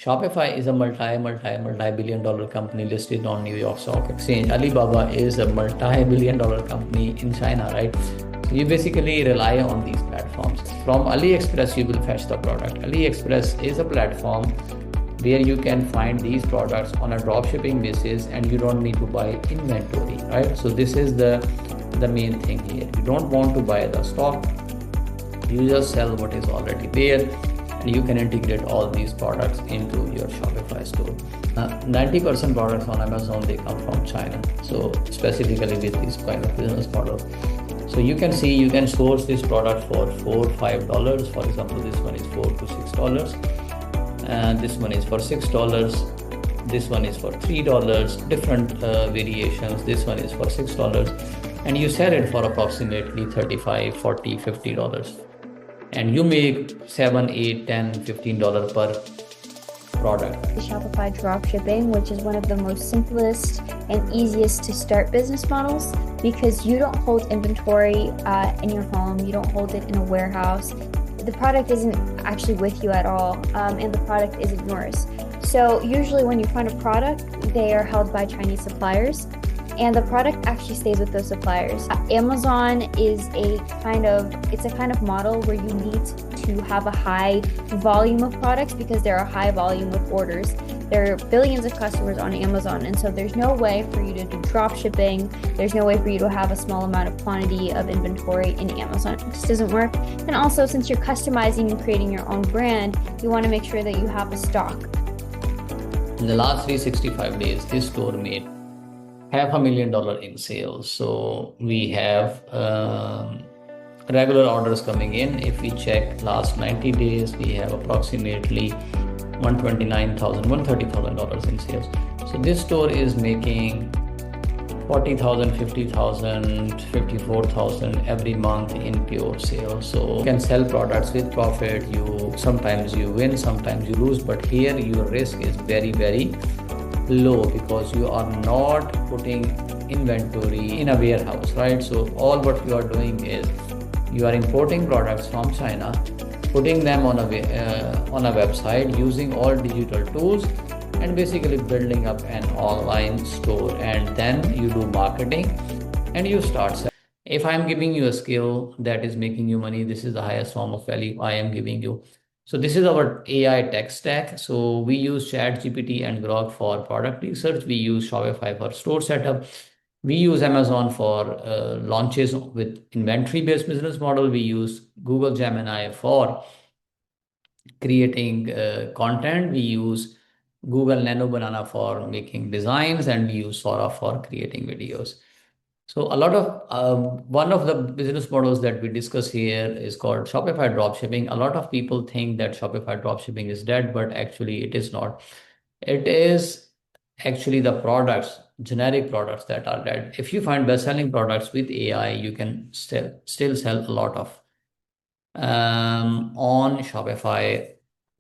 Shopify is a multi-billion dollar company listed on New York Stock Exchange. Alibaba is a multi-billion dollar company in China, right? So you basically rely on these platforms. From AliExpress, you will fetch the product. AliExpress is a platform where you can find these products on a dropshipping basis and you don't need to buy inventory, right? So this is the main thing here. You don't want to buy the stock, you just sell what is already there, and you can integrate all these products into your Shopify store. 90% products on Amazon, they come from China. So specifically with this kind of business model. So you can see, you can source this product for $4, $5. For example, this one is $4 to $6. And this one is for $6. This one is for $3, different variations. This one is for $6. And you sell it for approximately $35, $40, $50. And you make $7, $8, $10, $15 per product. Shopify dropshipping, which is one of the most simplest and easiest to start business models, because you don't hold inventory in your home, you don't hold it in a warehouse. The product isn't actually with you at all, and the product isn't yours. So usually when you find a product, they are held by Chinese suppliers, and the product actually stays with those suppliers. Amazon is a kind of model where you need to have a high volume of products because there are high volume of orders. There are billions of customers on Amazon, and so there's no way for you to do drop shipping. There's no way for you to have a small amount of quantity of inventory in Amazon. It just doesn't work. And also, since you're customizing and creating your own brand, you want to make sure that you have a stock. In the last 365 days, this store made $500,000 in sales. So we have regular orders coming in. If we check last 90 days, we have approximately $129,000, $130,000 in sales. So this store is making $40,000, $50,000, $54,000 every month in pure sales. So you can sell products with profit. Sometimes you win, sometimes you lose, but here your risk is very, very low because you are not putting inventory in a warehouse, right? So all what you are doing is you are importing products from China, putting them on a website using all digital tools, and basically building up an online store, and then you do marketing and you start selling. If I'm giving you a skill that is making you money, this is the highest form of value I am giving you. So this is our AI tech stack. So we use ChatGPT and Grok for product research. We use Shopify for store setup. We use Amazon for launches with inventory-based business model. We use Google Gemini for creating content. We use Google Nano Banana for making designs, and we use Sora for creating videos. So one of the business models that we discuss here is called Shopify dropshipping. A lot of people think that Shopify dropshipping is dead, but actually it is not. It is actually the products, generic products, that are dead. If you find best-selling products with AI, you can still sell a lot of on Shopify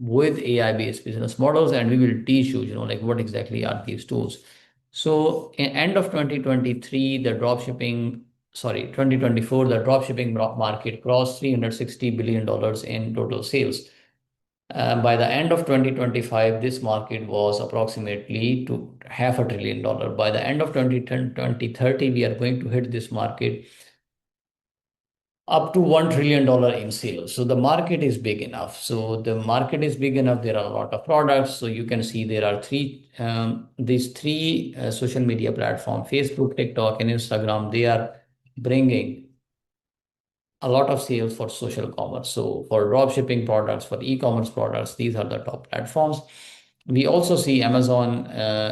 with AI-based business models, and we will teach you, like what exactly are these tools. So in end of 2023, 2024, the dropshipping market crossed $360 billion in total sales. By the end of 2025, this market was approximately to $500 billion. By the end of 2030, we are going to hit this market up to $1 trillion in sales. So the market is big enough. There are a lot of products. So you can see there are these three social media platforms, Facebook, TikTok, and Instagram. They are bringing a lot of sales for social commerce. So for dropshipping products, for e-commerce products, these are the top platforms. We also see Amazon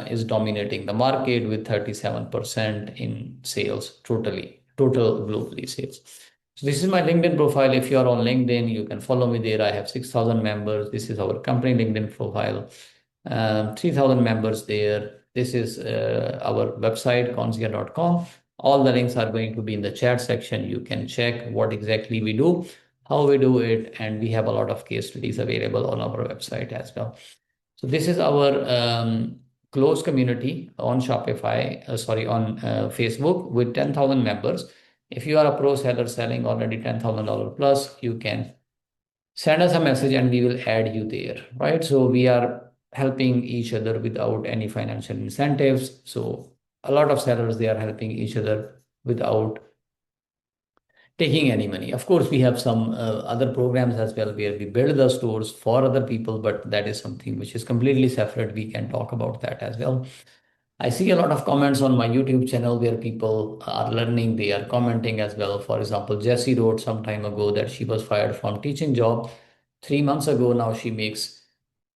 is dominating the market with 37% in sales, total globally sales. So this is my LinkedIn profile. If you are on LinkedIn, you can follow me there. I have 6,000 members. This is our company LinkedIn profile. 3,000 members there. This is our website, conzia.com. All the links are going to be in the chat section. You can check what exactly we do, how we do it, and we have a lot of case studies available on our website as well. So this is our closed community on Shopify, on Facebook with 10,000 members. If you are a pro seller selling already $10,000 plus, you can send us a message and we will add you there, right? So we are helping each other without any financial incentives. So a lot of sellers, they are helping each other without taking any money. Of course, we have some other programs as well where we build the stores for other people, but that is something which is completely separate. We can talk about that as well. I see a lot of comments on my YouTube channel where people are learning, they are commenting as well. For example, Jessie wrote some time ago that she was fired from teaching job 3 months ago. Now she makes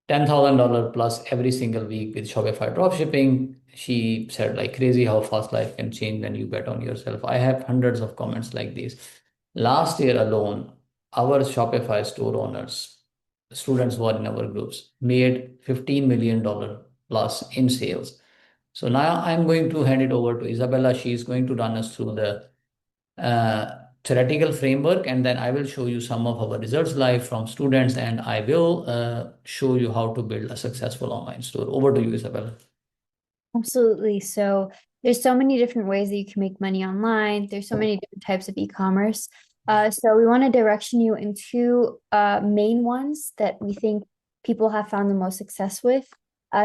$10,000 plus every single week with Shopify dropshipping. She said, like crazy how fast life can change when you bet on yourself. I have hundreds of comments like this. Last year alone, our Shopify store owners, students who are in our groups, made $15 million plus in sales. So now I'm going to hand it over to Isabella. She is going to run us through the theoretical framework, and then I will show you some of our results live from students, and I will show you how to build a successful online store. Over to you, Isabella. Absolutely. So there's so many different ways that you can make money online. There's so many different types of e-commerce. So we want to direction you in two main ones that we think people have found the most success with.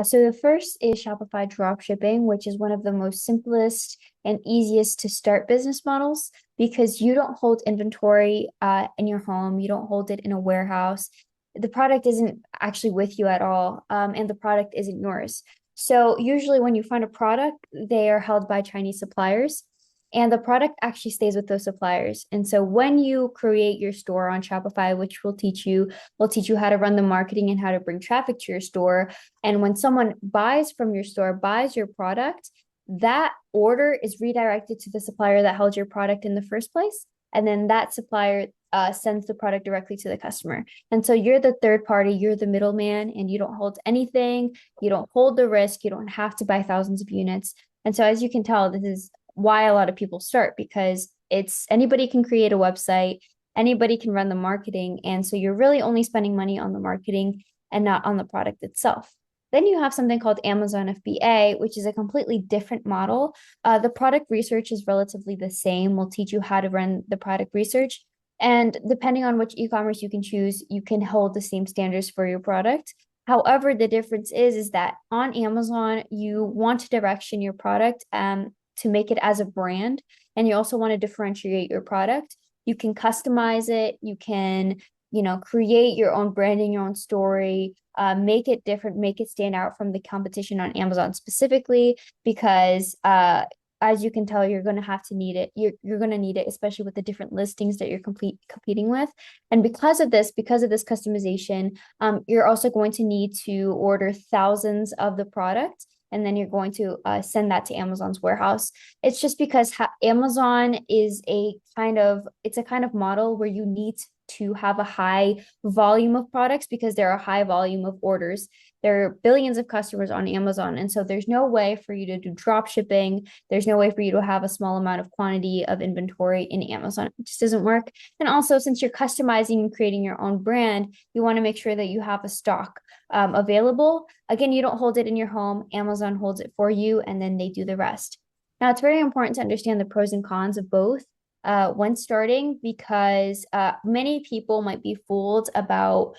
So the first is Shopify dropshipping, which is one of the most simplest and easiest to start business models because you don't hold inventory in your home. You don't hold it in a warehouse. The product isn't actually with you at all, and the product isn't yours. So usually when you find a product, they are held by Chinese suppliers and the product actually stays with those suppliers. And so when you create your store on Shopify, which will teach you how to run the marketing and how to bring traffic to your store. And when someone buys from your store, buys your product, that order is redirected to the supplier that held your product in the first place. And then that supplier sends the product directly to the customer. And so you're the third party, you're the middleman, and you don't hold anything. You don't hold the risk. You don't have to buy thousands of units. And so, as you can tell, this is why a lot of people start because it's anybody can create a website, anybody can run the marketing. And so you're really only spending money on the marketing and not on the product itself. Then you have something called Amazon FBA, which is a completely different model. The product research is relatively the same. We'll teach you how to run the product research. And depending on which e-commerce you can choose, you can hold the same standards for your product. However, the difference is that on Amazon, you want to direction your product to make it as a brand, and you also want to differentiate your product. You can customize it. You can, create your own branding, your own story, make it different, make it stand out from the competition on Amazon specifically, because as you can tell, you're going to have to need it. You're going to need it, especially with the different listings that you're competing with. And because of this customization, you're also going to need to order thousands of the product. And then you're going to send that to Amazon's warehouse. It's just because Amazon is it's a kind of model where you need to have a high volume of products because there are a high volume of orders. There are billions of customers on Amazon. And so there's no way for you to do drop shipping. There's no way for you to have a small amount of quantity of inventory in Amazon. It just doesn't work. And also, since you're customizing and creating your own brand, you want to make sure that you have a stock available. Again, you don't hold it in your home. Amazon holds it for you, and then they do the rest. Now, it's very important to understand the pros and cons of both when starting because many people might be fooled about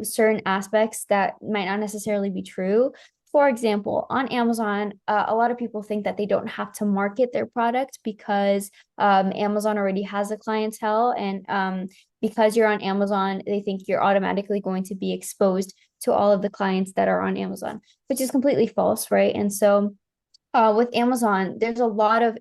certain aspects that might not necessarily be true. For example, on Amazon, a lot of people think that they don't have to market their product because Amazon already has a clientele. And because you're on Amazon, they think you're automatically going to be exposed to all of the clients that are on Amazon, which is completely false, right? And so with Amazon, there's a lot of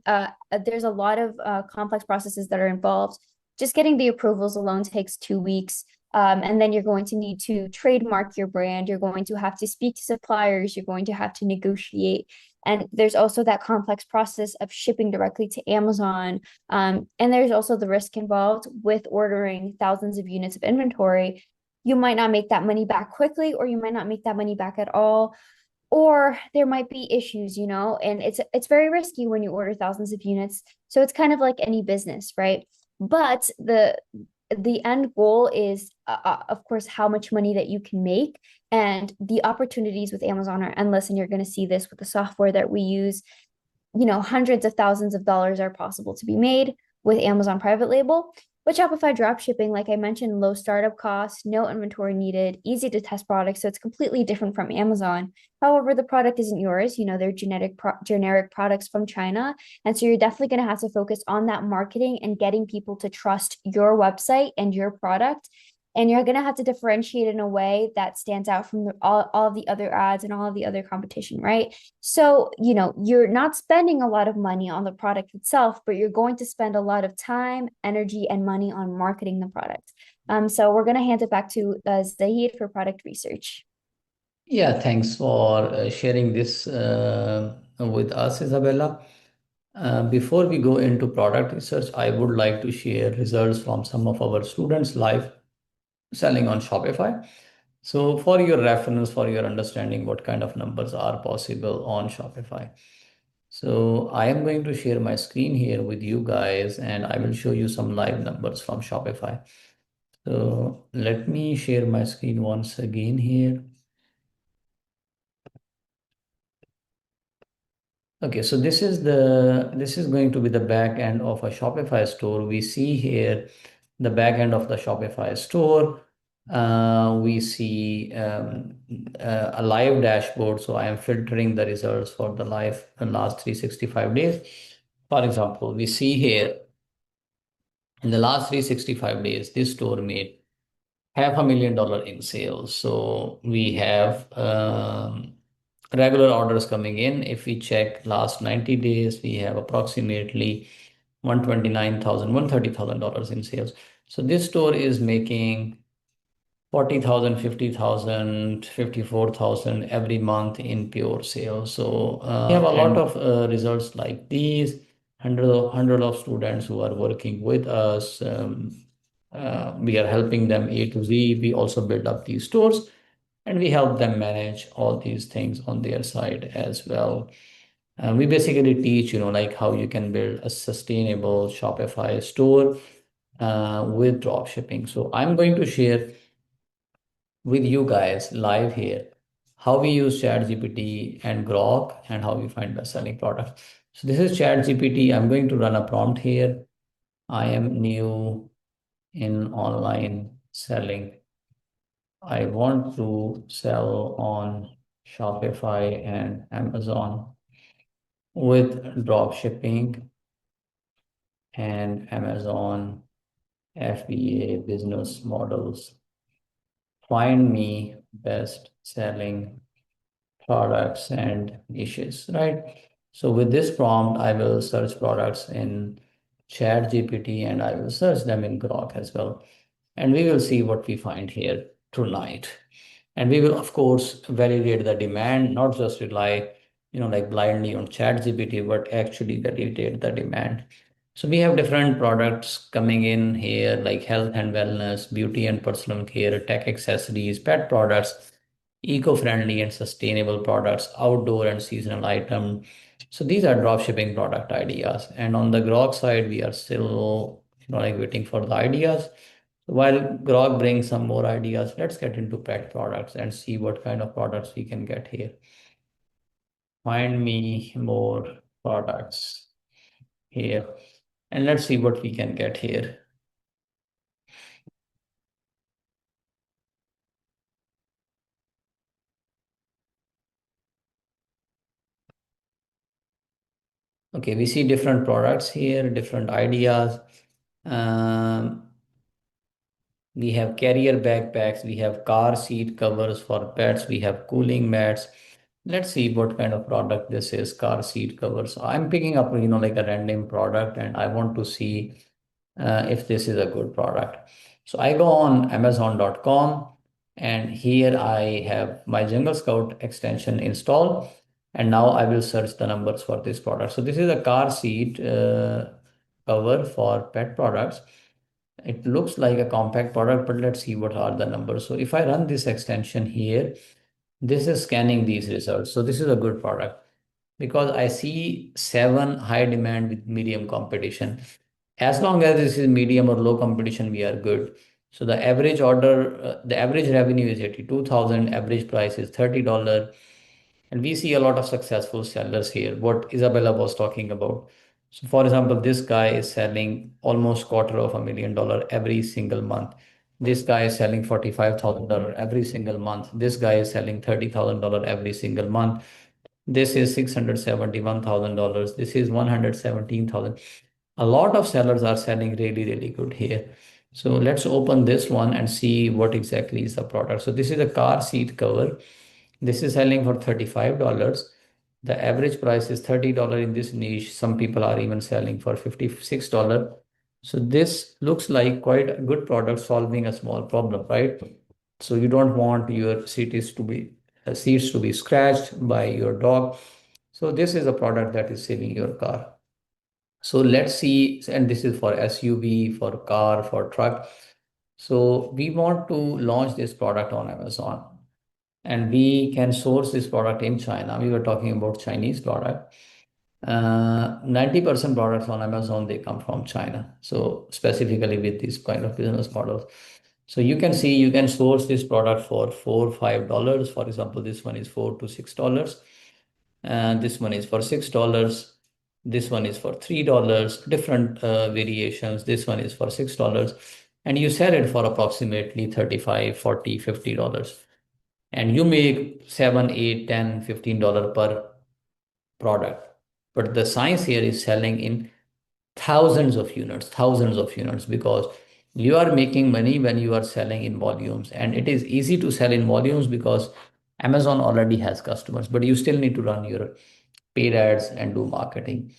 complex processes that are involved. Just getting the approvals alone takes 2 weeks. And then you're going to need to trademark your brand. You're going to have to speak to suppliers. You're going to have to negotiate. And there's also that complex process of shipping directly to Amazon. And there's also the risk involved with ordering thousands of units of inventory. You might not make that money back quickly, or you might not make that money back at all. Or there might be issues, and it's very risky when you order thousands of units. So it's kind of like any business, right? But the end goal is, of course, how much money that you can make. And the opportunities with Amazon are endless. And you're going to see this with the software that we use. Hundreds of thousands of dollars are possible to be made with Amazon private label. With Shopify dropshipping, like I mentioned, low startup costs, no inventory needed, easy to test products. So it's completely different from Amazon. However, the product isn't yours. They're generic products from China. And so you're definitely going to have to focus on that marketing and getting people to trust your website and your product. And you're going to have to differentiate in a way that stands out from all of the other ads and all of the other competition, right? So, you're not spending a lot of money on the product itself, but you're going to spend a lot of time, energy, and money on marketing the product. So we're going to hand it back to Zahid for product research. Yeah, thanks for sharing this with us, Isabella. Before we go into product research, I would like to share results from some of our students live selling on Shopify. So, for your reference, for your understanding, what kind of numbers are possible on Shopify. So, I am going to share my screen here with you guys, and I will show you some live numbers from Shopify. So, let me share my screen once again here. Okay, so this is going to be the back end of a Shopify store. We see here the back end of the Shopify store. We see a live dashboard. So I am filtering the results for the live last 365 days. For example, we see here in the last 365 days, this store made $500,000 in sales. So we have regular orders coming in. If we check last 90 days, we have approximately 129,000, $130,000 in sales. So this store is making 40,000, 50,000, 54,000 every month in pure sales. So we have a lot of results like these, hundred of students who are working with us. We are helping them A to Z. We also build up these stores and we help them manage all these things on their side as well. We basically teach, like how you can build a sustainable Shopify store with drop shipping. So I'm going to share with you guys live here how we use ChatGPT and Grok and how we find best-selling products. So this is ChatGPT. I'm going to run a prompt here. I am new in online selling. I want to sell on Shopify and Amazon with drop shipping and Amazon FBA business models. Find me best selling products and niches, right? So with this prompt, I will search products in ChatGPT and I will search them in Grok as well. And we will see what we find here tonight. And we will, of course, validate the demand, not just rely, like blindly on ChatGPT, but actually validate the demand. So we have different products coming in here, like health and wellness, beauty and personal care, tech accessories, pet products, eco-friendly and sustainable products, outdoor and seasonal item. So these are drop shipping product ideas. And on the Grok side, we are still, like waiting for the ideas. While Grok brings some more ideas, let's get into pet products and see what kind of products we can get here. Find me more products here. And let's see what we can get here. Okay, we see different products here, different ideas. Um, we have carrier backpacks, we have car seat covers for pets, we have cooling mats. Let's see what kind of product this is, car seat covers. I'm picking up, like a random product and I want to see if this is a good product. So I go on Amazon.com and here I have my Jungle Scout extension installed. And now I will search the numbers for this product. So this is a car seat cover for pet products. It looks like a compact product, but let's see what are the numbers. So if I run this extension here, this is scanning these results. So this is a good product because I see 7 high demand with medium competition. As long as this is medium or low competition, we are good. So the average revenue is 82,000, average price is $30. And we see a lot of successful sellers here, what Isabella was talking about. So for example, this guy is selling almost $250,000 every single month. This guy is selling $45,000 every single month. This guy is selling $30,000 every single month. This is $671,000. This is 117,000. A lot of sellers are selling really, really good here. So let's open this one and see what exactly is the product. So this is a car seat cover. This is selling for $35. The average price is $30 in this niche. Some people are even selling for $56. So this looks like quite a good product solving a small problem, right? So you don't want your seats to be scratched by your dog. So this is a product that is saving your car. So let's see, and this is for SUV, for car, for truck. So we want to launch this product on Amazon, and we can source this product in China. We were talking about Chinese product. 90% products on Amazon, they come from China. So specifically with this kind of business models. So you can see you can source this product for $4, $5. For example, this one is $4 to $6. And this one is for $6. This one is for $3, different variations. This one is for $6. And you sell it for approximately 35, 40, $50. And you make 7, 8, 10, $15 per product. But the science here is selling in thousands of units, because you are making money when you are selling in volumes. And it is easy to sell in volumes because Amazon already has customers, but you still need to run your paid ads and do marketing.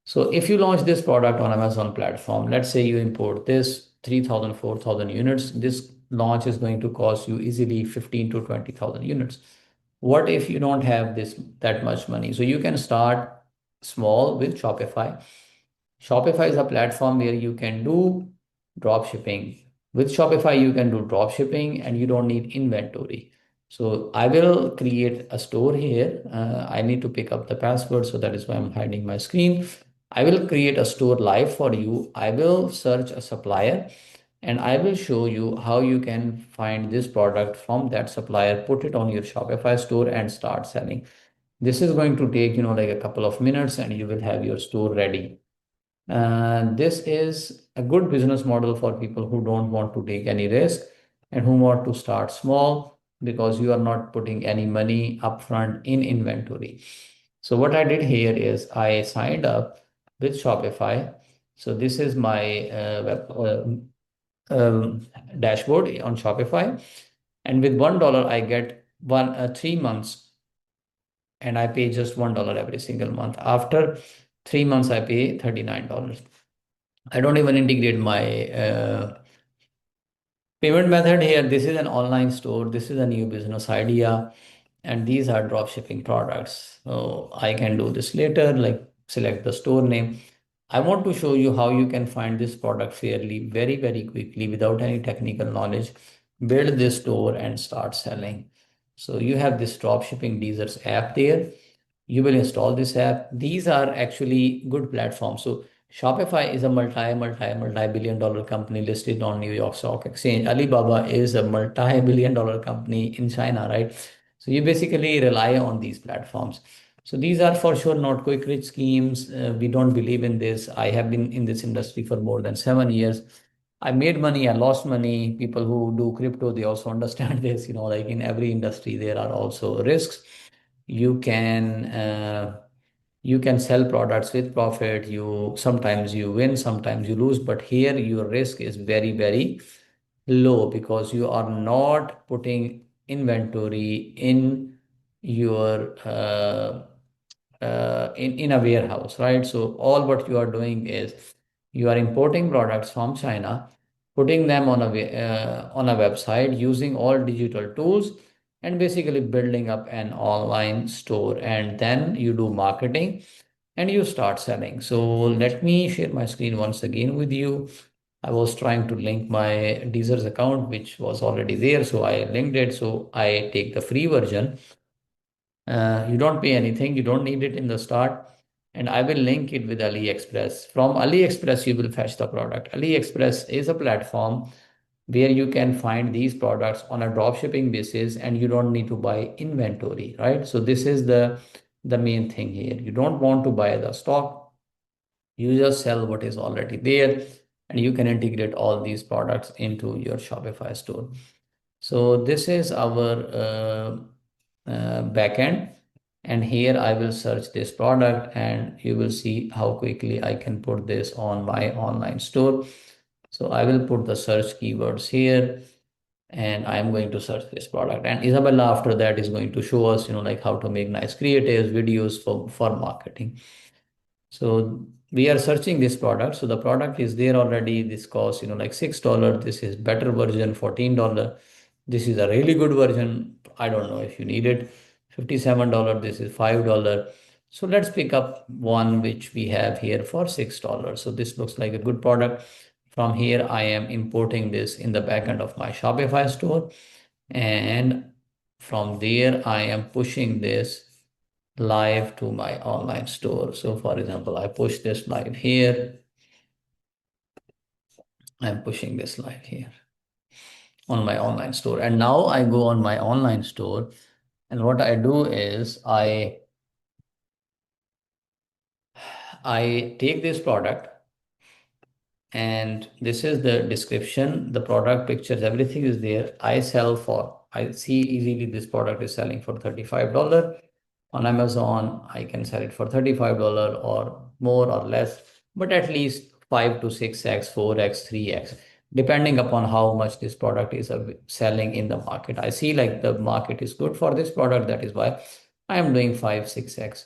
So if you launch this product on Amazon platform, let's say you import this 3,000, 4,000 units, this launch is going to cost you easily 15 to 20,000 units. What if you don't have this that much money? So you can start small with Shopify. Shopify is a platform where you can do drop shipping. With Shopify, you can do drop shipping and you don't need inventory. So I will create a store here. I need to pick up the password, so that is why I'm hiding my screen. I will create a store live for you. I will search a supplier and I will show you how you can find this product from that supplier, put it on your Shopify store and start selling. This is going to take, like a couple of minutes and you will have your store ready. This is a good business model for people who don't want to take any risk and who want to start small, because you are not putting any money upfront in inventory. So what I did here is I signed up with Shopify. So this is my dashboard on Shopify. And with $1, I get 3 months, and I pay just $1 every single month. After 3 months, I pay $39. I don't even integrate my payment method here. This is an online store. This is a new business idea. And these are drop shipping products. So I can do this later, like select the store name. I want to show you how you can find this product fairly, very, very quickly without any technical knowledge. Build this store and start selling. So you have this drop shipping DSers app there. You will install this app. These are actually good platforms. So Shopify is a multi-billion dollar company listed on New York Stock Exchange. Alibaba is a multi-billion dollar company in China, right? So you basically rely on these platforms. So these are for sure not quick rich schemes. We don't believe in this. I have been in this industry for more than 7 years. I made money, I lost money. People who do crypto, they also understand this. Like in every industry, there are also risks. You can you can sell products with profit. You sometimes you win, sometimes you lose, but here your risk is very, very low, because you are not putting inventory in your in a warehouse, right? So all what you are doing is you are importing products from China, putting them on a website using all digital tools, and basically building up an online store, and then you do marketing and you start selling. So let me share my screen once again with you. I was trying to link my Deezer's account, which was already there. So I linked it. So I take the free version. You don't pay anything. You don't need it in the start. And I will link it with AliExpress. From AliExpress, you will fetch the product. AliExpress is a platform where you can find these products on a drop shipping basis, and you don't need to buy inventory, right? So this is the main thing here. You don't want to buy the stock. You just sell what is already there, and you can integrate all these products into your Shopify store. So this is our backend. And here I will search this product, and you will see how quickly I can put this on my online store. So I will put the search keywords here, and I'm going to search this product. And Isabella after that is going to show us, like how to make nice creatives, videos for marketing. So we are searching this product. So the product is there already. This costs, like $6. This is better version, $14. This is a really good version. I don't know if you need it. $57. This is $5. So let's pick up one which we have here for $6. So this looks like a good product. From here, I am importing this in the backend of my Shopify store. And from there, I am pushing this live to my online store. So for example, I push this live here. I'm pushing this live here on my online store. And now I go on my online store, and what I do is I take this product, and this is the description, the product pictures, everything is there. I see easily this product is selling for $35. On Amazon, I can sell it for $35 or more or less, but at least 5 to 6x, 4x, 3x, depending upon how much this product is selling in the market. I see like the market is good for this product. That is why I am doing 5, 6x.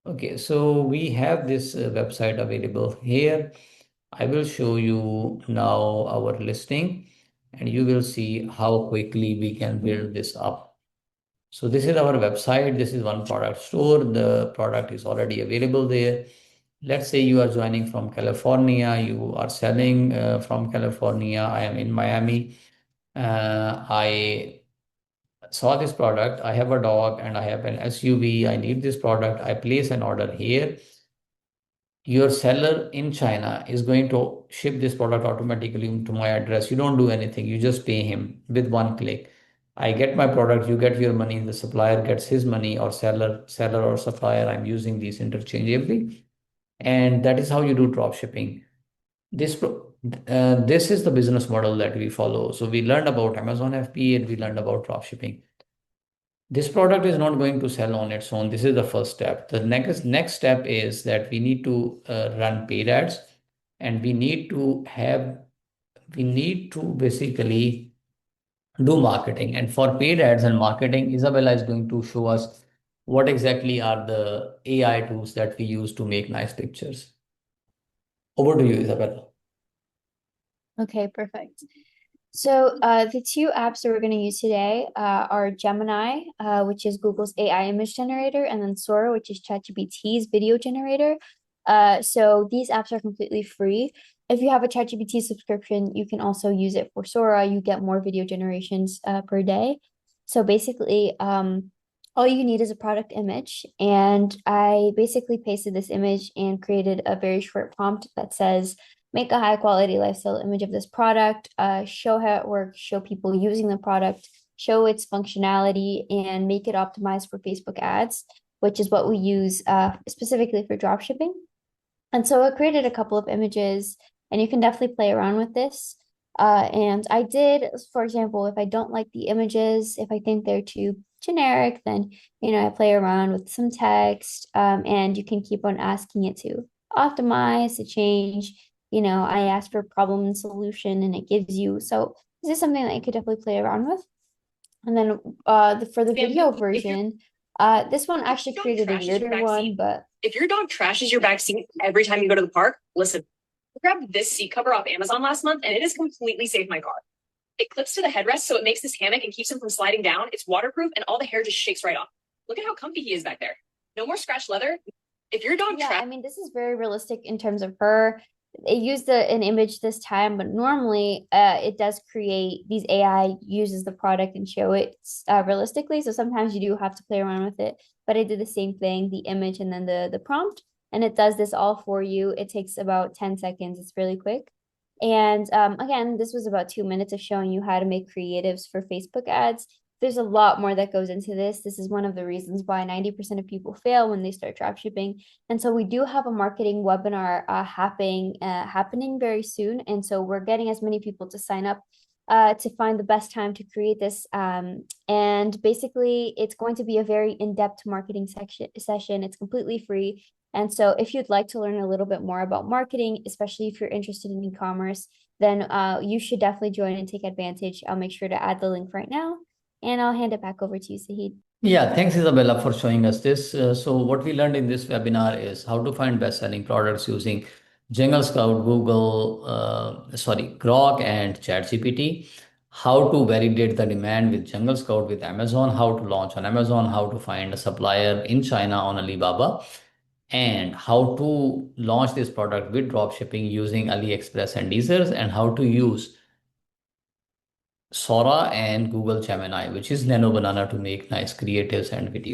Okay, so we have this website available here. I will show you now our listing, and you will see how quickly we can build this up. So this is our website. This is one product store. The product is already available there. Let's say you are joining from California. You are selling from California. I am in Miami. I saw this product. I have a dog and I have an SUV. I need this product. I place an order here. Your seller in China is going to ship this product automatically to my address. You don't do anything. You just pay him with one click. I get my product, you get your money, the supplier gets his money, or seller or supplier. I'm using these interchangeably. And that is how you do drop shipping. This is the business model that we follow. So we learned about Amazon FBA and we learned about drop shipping. This product is not going to sell on its own. This is the first step. The next step is that we need to run paid ads, and we need to basically do marketing. And for paid ads and marketing, Isabella is going to show us what exactly are the AI tools that we use to make nice pictures. Over to you, Isabella. Okay, perfect. So the two apps that we're going to use today are Gemini, which is Google's AI image generator, and then Sora, which is ChatGPT's video generator. So these apps are completely free. If you have a ChatGPT subscription, you can also use it for Sora. You get more video generations per day. So basically, all you need is a product image. And I basically pasted this image and created a very short prompt that says, make a high quality lifestyle image of this product, show how it works, show people using the product, show its functionality, and make it optimized for Facebook ads, which is what we use specifically for dropshipping. And so I created a couple of images, and you can definitely play around with this. And I did, for example, if I don't like the images, if I think they're too generic, then, I play around with some text, and you can keep on asking it to optimize, to change. I asked for problem and solution, and it gives you. So this is something that you could definitely play around with. And then for the video version, this one actually created a weirder one, but if your dog trashes your back seat every time you go to the park, listen, I grabbed this seat cover off Amazon last month, and it has completely saved my car. It clips to the headrest, so it makes this hammock and keeps him from sliding down. It's waterproof, and all the hair just shakes right off. Look at how comfy he is back there. No more scratched leather. If your dog this is very realistic in terms of her. It used an image this time, but normally it does create these AI uses the product and show it realistically. So sometimes you do have to play around with it. But I did the same thing, the image and then the prompt, and it does this all for you. It takes about 10 seconds. It's really quick. And again, this was about 2 minutes of showing you how to make creatives for Facebook ads. there's a lot more that goes into this. This is one of the reasons why 90% of people fail when they start dropshipping. And so we do have a marketing webinar happening very soon. And so we're getting as many people to sign up to find the best time to create this. And basically, it's going to be a very in-depth marketing session. It's completely free. And so if you'd like to learn a little bit more about marketing, especially if you're interested in e-commerce, then you should definitely join and take advantage. I'll make sure to add the link right now, and I'll hand it back over to you, Zahid. Yeah, thanks Isabella for showing us this. So what we learned in this webinar is how to find best-selling products using Jungle Scout, Grok and ChatGPT, how to validate the demand with Jungle Scout with Amazon, how to launch on Amazon, how to find a supplier in China on Alibaba, and how to launch this product with dropshipping using AliExpress and DSers, and how to use Sora and Google Gemini, which is Nano Banana, to make nice creatives and videos.